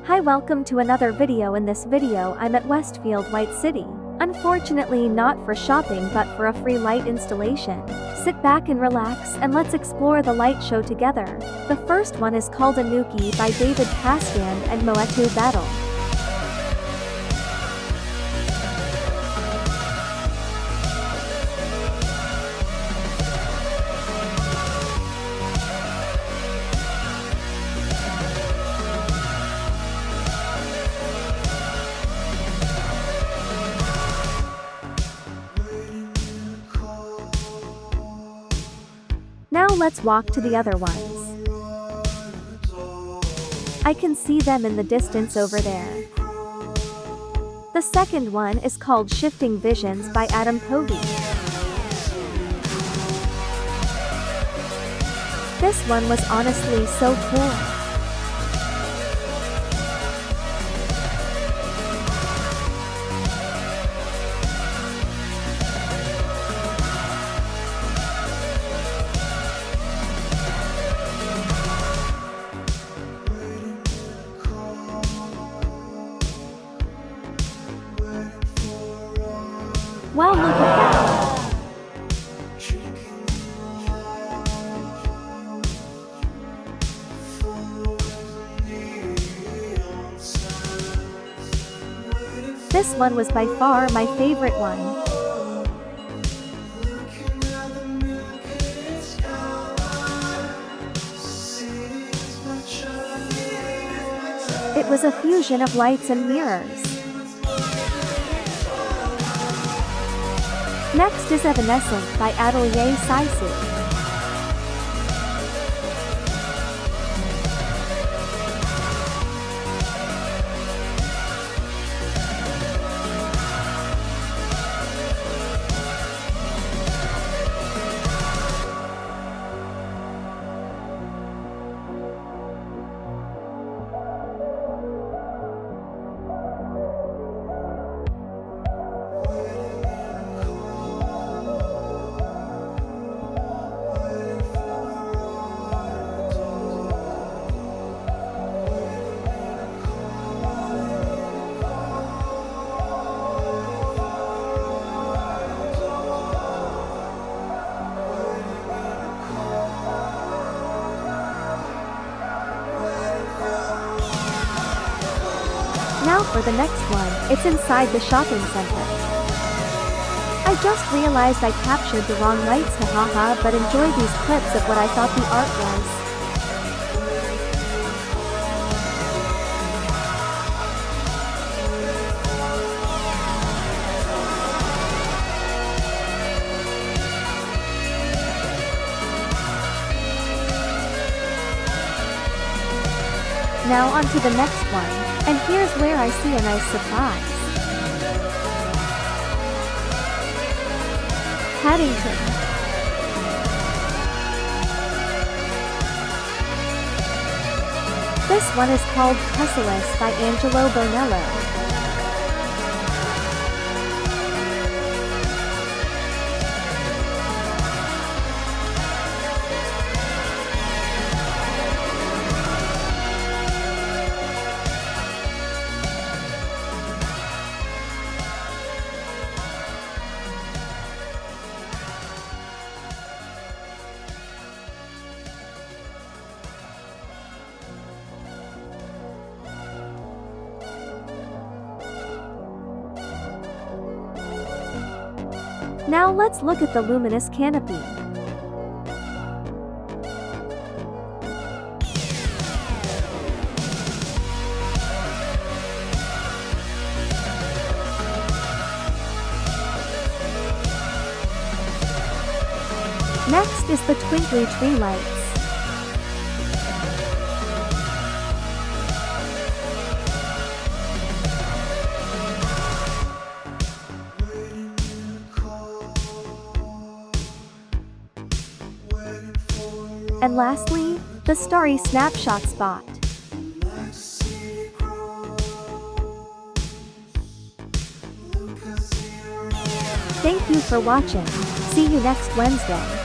Hi, welcome to another video. In this video I'm at Westfield White City. Unfortunately not for shopping but for a free light installation. Sit back and relax and let's explore the light show together. The first one is called Anooki by David Passegand Moetu Batlle. Now let's walk to the other ones. I can see them in the distance over there. The second one is called Shifting Visions by Adam Povey. This one was honestly so cool. Wow, look at that! This one was by far my favorite one. It was a fusion of lights and mirrors. Next is Evanescent by Atelier Sisu. Now for the next one, it's inside the shopping center. I just realized I captured the wrong lights, hahaha, but enjoy these clips of what I thought the art was. Now on to the next one, and here's where I see a nice surprise. Paddington. This one is called Tessellis by Angelo Bonello. Now let's look at the luminous canopy. Next is the twinkly tree lights. And lastly, the starry snapshot spot. Thank you for watching. See you next Wednesday.